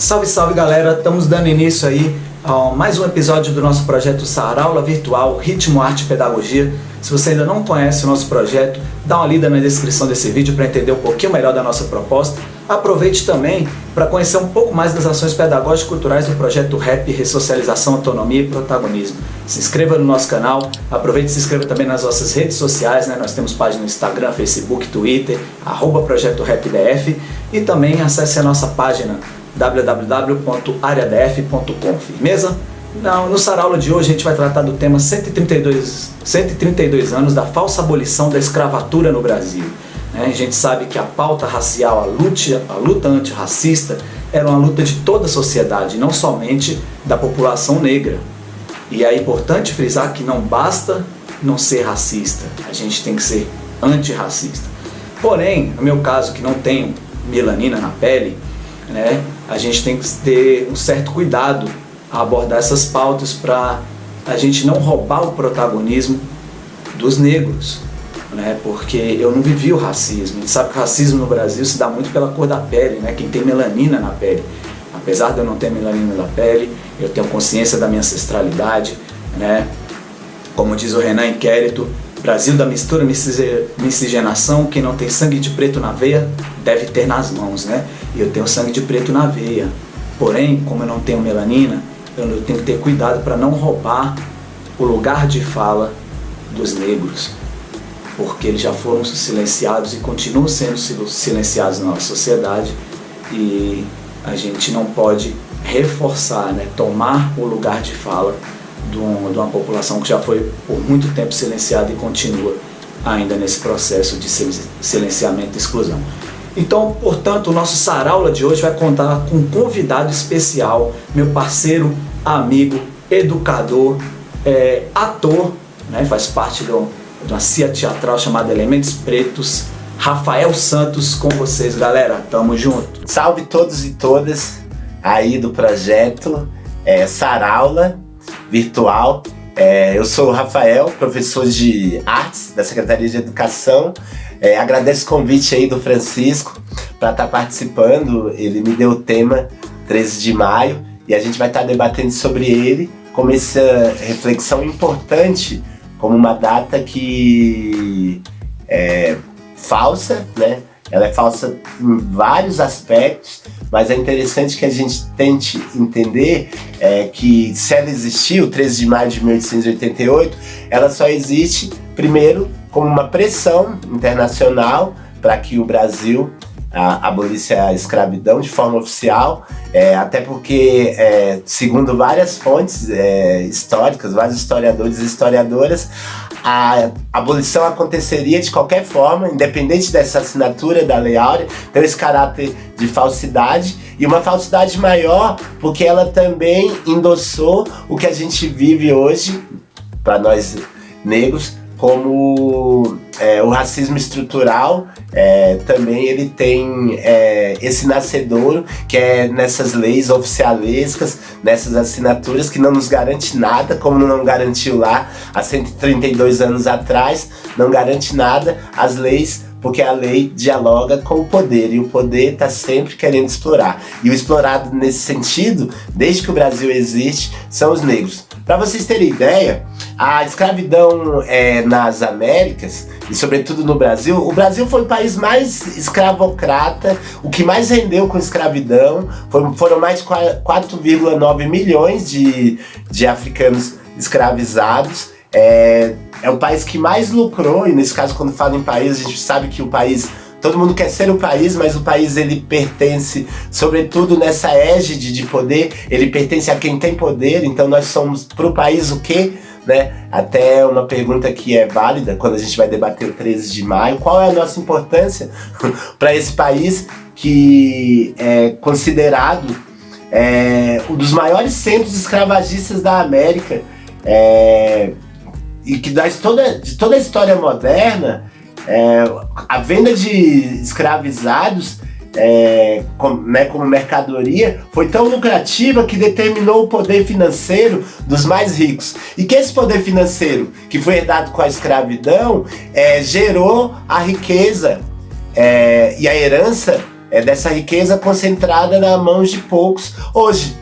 Salve, salve galera, estamos dando início aí a mais um episódio do nosso projeto Saraula Virtual Ritmo, Arte e Pedagogia. Se você ainda não conhece o nosso projeto, dá uma lida na descrição desse vídeo para entender um pouquinho melhor da nossa proposta. Aproveite também para conhecer um pouco mais das ações pedagógicas e culturais do projeto RAP, Ressocialização, Autonomia e Protagonismo. Se inscreva no nosso canal, aproveite e se inscreva também nas nossas redes sociais, né? Nós temos página no Instagram, Facebook, Twitter, @ProjetoRapDF, e também acesse a nossa página www.areadf.com, firmeza? No Saraula de hoje a gente vai tratar do tema 132 anos da falsa abolição da escravatura no Brasil. A gente sabe que a pauta racial, a luta antirracista, era uma luta de toda a sociedade, não somente da população negra. E é importante frisar que não basta não ser racista, a gente tem que ser antirracista. Porém, no meu caso, que não tenho melanina na pele, né, a gente tem que ter um certo cuidado a abordar essas pautas para a gente não roubar o protagonismo dos negros, né, porque eu não vivi o racismo. A gente sabe que o racismo no Brasil se dá muito pela cor da pele, né, quem tem melanina na pele. Apesar de eu não ter melanina na pele, eu tenho consciência da minha ancestralidade, né, como diz o Renan Inquérito, Brasil da mistura, miscigenação, quem não tem sangue de preto na veia deve ter nas mãos, né? E eu tenho sangue de preto na veia. Porém, como eu não tenho melanina, eu tenho que ter cuidado para não roubar o lugar de fala dos negros, porque eles já foram silenciados e continuam sendo silenciados na nossa sociedade, e a gente não pode reforçar, né, tomar o lugar de fala de uma população que já foi por muito tempo silenciada e continua ainda nesse processo de silenciamento e exclusão. Então, portanto, o nosso Saraula de hoje vai contar com um convidado especial, meu parceiro, amigo, educador, ator, né, faz parte de uma CIA teatral chamada Elementos Pretos, Rafael Santos, com vocês, galera, tamo junto. Salve todos e todas aí do projeto Saraula Virtual. Eu sou o Rafael, professor de artes da Secretaria de Educação. Agradeço o convite aí do Francisco para estar participando. Ele me deu o tema 13 de maio e a gente vai estar debatendo sobre ele como essa reflexão importante, como uma data que é falsa, né? Ela é falsa em vários aspectos, mas é interessante que a gente tente entender que se ela existiu, o 13 de maio de 1888, ela só existe, primeiro, como uma pressão internacional para que o Brasil abolisse a escravidão de forma oficial, até porque, segundo várias fontes históricas, vários historiadores e historiadoras, a abolição aconteceria de qualquer forma, independente dessa assinatura da Lei Áurea, então esse caráter de falsidade, e uma falsidade maior, porque ela também endossou o que a gente vive hoje, para nós negros, como o racismo estrutural. Também ele tem esse nascedouro, que é nessas leis oficialescas, nessas assinaturas que não nos garante nada, como não garantiu lá há 132 anos atrás, não garante nada as leis, porque a lei dialoga com o poder, e o poder está sempre querendo explorar. E o explorado nesse sentido, desde que o Brasil existe, são os negros. Para vocês terem ideia, a escravidão nas Américas, e sobretudo no Brasil, o Brasil foi o país mais escravocrata, o que mais rendeu com escravidão, foram mais de 4,9 milhões de africanos escravizados. É o país que mais lucrou, e nesse caso, quando fala em país, a gente sabe que o país, todo mundo quer ser o país, mas o país ele pertence, sobretudo nessa égide de poder, ele pertence a quem tem poder. Então nós somos pro país o quê? Né? Até uma pergunta que é válida quando a gente vai debater o 13 de maio, qual é a nossa importância para esse país que é considerado um dos maiores centros escravagistas da América, e que de toda a história moderna, a venda de escravizados como mercadoria foi tão lucrativa que determinou o poder financeiro dos mais ricos. E que esse poder financeiro, que foi herdado com a escravidão, gerou a riqueza e a herança dessa riqueza concentrada nas mãos de poucos hoje,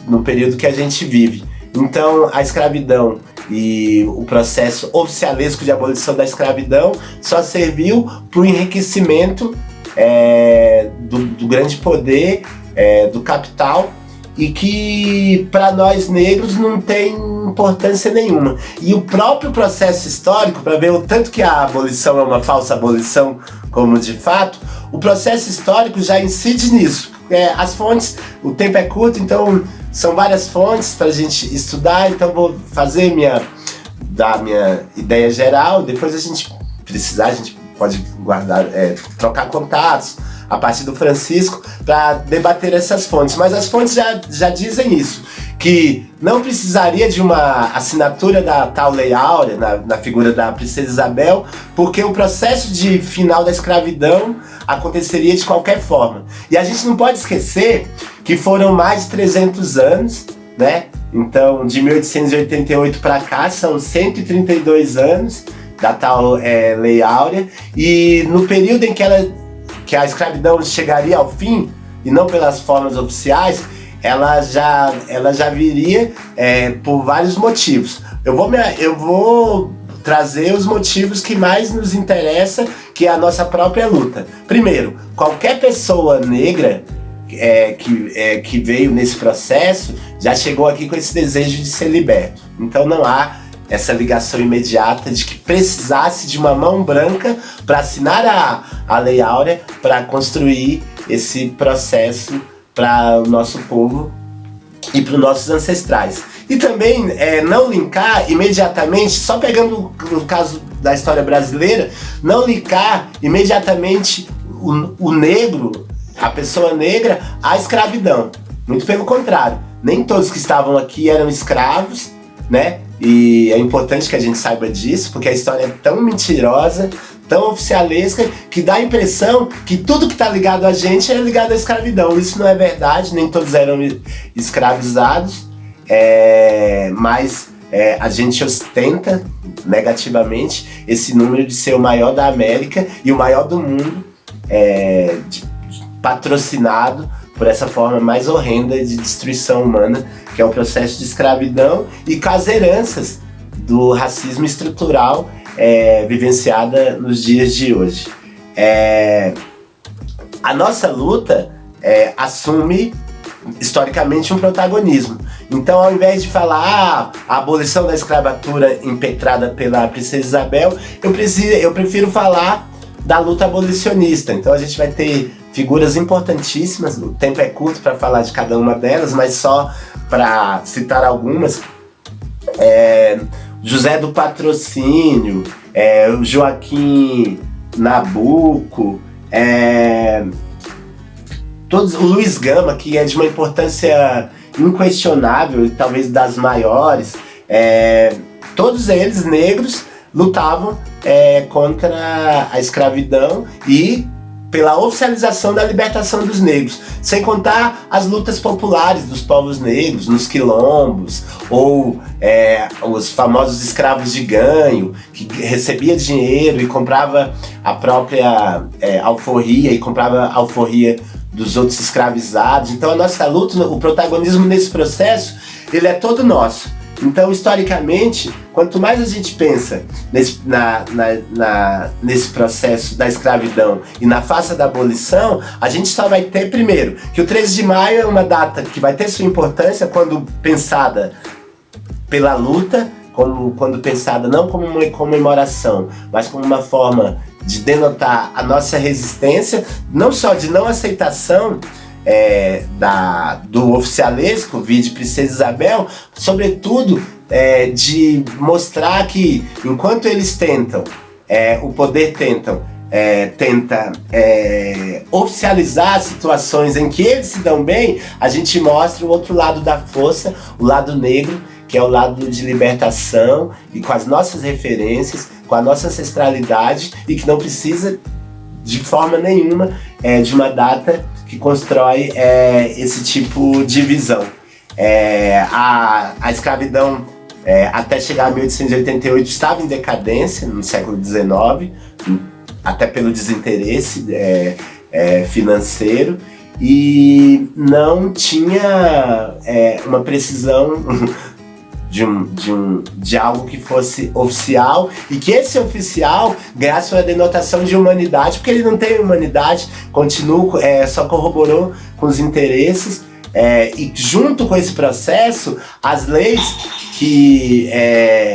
no período que a gente vive. Então, a escravidão e o processo oficialesco de abolição da escravidão só serviu para o enriquecimento do grande poder, do capital, e que para nós negros não tem importância nenhuma. E o próprio processo histórico, para ver o tanto que a abolição é uma falsa abolição, como de fato, o processo histórico já incide nisso. As fontes, o tempo é curto, então são várias fontes para a gente estudar, então vou fazer dar minha ideia geral, depois a gente pode guardar, trocar contatos a partir do Francisco para debater essas fontes. Mas as fontes já dizem isso, que não precisaria de uma assinatura da tal Lei Áurea, na figura da Princesa Isabel, porque o processo de final da escravidão aconteceria de qualquer forma. E a gente não pode esquecer que foram mais de 300 anos, né? Então, de 1888 para cá, são 132 anos da tal Lei Áurea, e no período em que a escravidão chegaria ao fim, e não pelas formas oficiais, ela já viria por vários motivos. Eu vou trazer os motivos que mais nos interessam, que é a nossa própria luta. Primeiro, qualquer pessoa negra que veio nesse processo já chegou aqui com esse desejo de ser liberto. Então não há essa ligação imediata de que precisasse de uma mão branca para assinar a Lei Áurea para construir esse processo para o nosso povo e para os nossos ancestrais. E também não linkar imediatamente, só pegando o caso da história brasileira, não linkar imediatamente o negro, a pessoa negra, à escravidão. Muito pelo contrário, nem todos que estavam aqui eram escravos, né? E é importante que a gente saiba disso, porque a história é tão mentirosa, tão oficialesca, que dá a impressão que tudo que está ligado a gente é ligado à escravidão. Isso não é verdade, nem todos eram escravizados, mas a gente ostenta negativamente esse número de ser o maior da América e o maior do mundo, patrocinado por essa forma mais horrenda de destruição humana, que é o processo de escravidão, e com as heranças do racismo estrutural vivenciada nos dias de hoje. A nossa luta assume historicamente um protagonismo. Então, ao invés de falar a abolição da escravatura impetrada pela Princesa Isabel, eu prefiro falar da luta abolicionista. Então a gente vai ter figuras importantíssimas, o tempo é curto para falar de cada uma delas, mas só para citar algumas. José do Patrocínio, o Joaquim Nabuco, o Luiz Gama, que é de uma importância inquestionável e talvez das maiores, todos eles negros lutavam contra a escravidão e pela oficialização da libertação dos negros, sem contar as lutas populares dos povos negros, nos quilombos, ou os famosos escravos de ganho, que recebia dinheiro e comprava a própria alforria, e comprava a alforria dos outros escravizados. Então a nossa luta, o protagonismo nesse processo, ele é todo nosso. Então, historicamente, quanto mais a gente pensa nesse processo da escravidão e na face da abolição, a gente só vai ter, primeiro, que o 13 de maio é uma data que vai ter sua importância quando pensada pela luta, quando pensada não como uma comemoração, mas como uma forma de denotar a nossa resistência, não só de não aceitação do oficialesco, vide Princesa Isabel, sobretudo de mostrar que enquanto eles tentam, o poder tenta oficializar situações em que eles se dão bem, a gente mostra o outro lado da força, o lado negro, que é o lado de libertação e com as nossas referências, com a nossa ancestralidade, e que não precisa de forma nenhuma de uma data que constrói esse tipo de visão. A escravidão, até chegar a 1888, estava em decadência no século XIX, até pelo desinteresse financeiro e não tinha uma precisão de algo que fosse oficial, e que esse oficial graças à denotação de humanidade, porque ele não tem humanidade, só corroborou com os interesses, e junto com esse processo, as leis que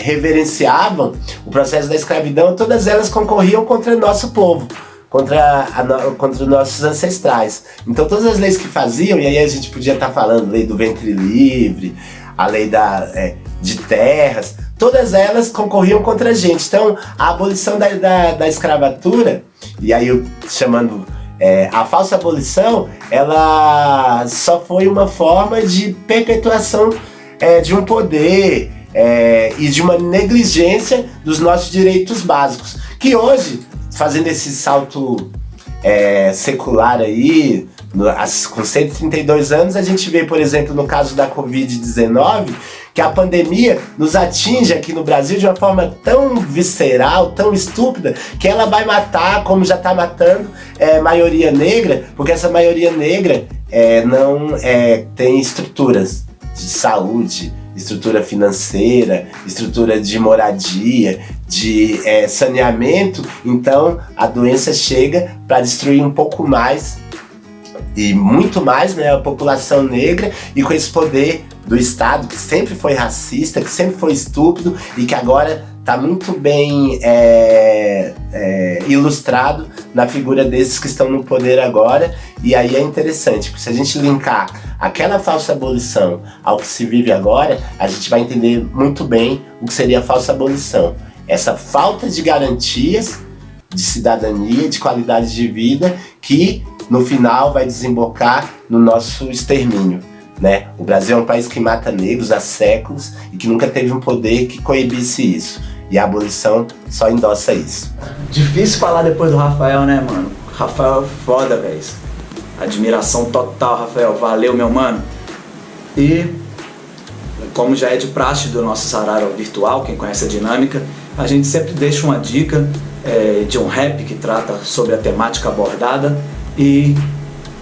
reverenciavam o processo da escravidão, todas elas concorriam contra o nosso povo, contra os nossos ancestrais. Então todas as leis que faziam, e aí a gente podia estar falando lei do ventre livre, a lei de terras, todas elas concorriam contra a gente. Então, a abolição da escravatura, e aí eu chamando a falsa abolição, ela só foi uma forma de perpetuação de um poder e de uma negligência dos nossos direitos básicos, que hoje, fazendo esse salto secular aí, com 132 anos, a gente vê, por exemplo, no caso da Covid-19, que a pandemia nos atinge aqui no Brasil de uma forma tão visceral, tão estúpida, que ela vai matar, como já está matando, maioria negra, porque essa maioria negra não tem estruturas de saúde, estrutura financeira, estrutura de moradia, de saneamento. Então a doença chega para destruir um pouco mais e muito mais, né, a população negra, e com esse poder do Estado, que sempre foi racista, que sempre foi estúpido e que agora está muito bem ilustrado na figura desses que estão no poder agora. E aí é interessante, porque se a gente linkar aquela falsa abolição ao que se vive agora, a gente vai entender muito bem o que seria a falsa abolição. Essa falta de garantias de cidadania, de qualidade de vida, que no final vai desembocar no nosso extermínio, né? O Brasil é um país que mata negros há séculos e que nunca teve um poder que coibisse isso. E a abolição só endossa isso. Difícil falar depois do Rafael, né, mano? Rafael é foda, velho. Admiração total, Rafael. Valeu, meu mano. E como já é de praxe do nosso sarau virtual, quem conhece a dinâmica, a gente sempre deixa uma dica de um rap que trata sobre a temática abordada, e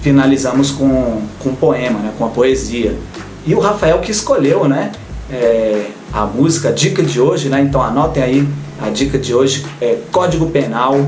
finalizamos com um poema, né, com a poesia. E o Rafael que escolheu, né, a música, a dica de hoje, né, então anotem aí, a dica de hoje é Código Penal,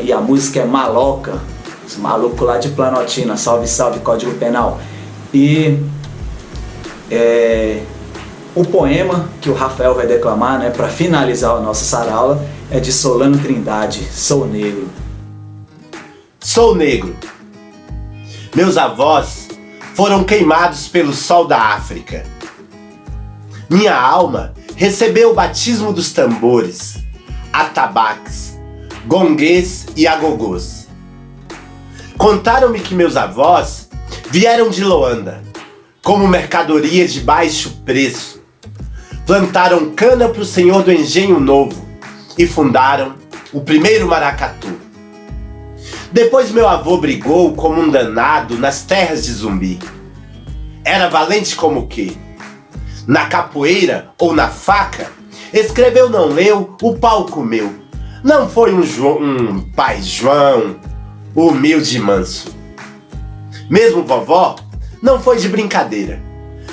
e a música é Maloca, esse maluco lá de Planaltina, salve, salve, Código Penal. E o poema que o Rafael vai declamar, né, para finalizar a nossa saraula, é de Solano Trindade, Sou Negro. Sou negro. Meus avós foram queimados pelo sol da África. Minha alma recebeu o batismo dos tambores, atabaques, gonguês e agogôs. Contaram-me que meus avós vieram de Loanda, como mercadoria de baixo preço. Plantaram cana para o senhor do engenho novo e fundaram o primeiro maracatu. Depois meu avô brigou como um danado nas terras de Zumbi. Era valente como o quê? Na capoeira ou na faca, escreveu não leu, o pau comeu. Não foi um pai João, humilde e manso. Mesmo vovó não foi de brincadeira.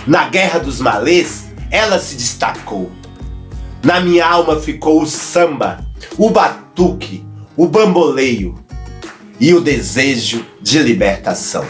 Na guerra dos malês, ela se destacou. Na minha alma ficou o samba, o batuque, o bamboleio e o desejo de libertação.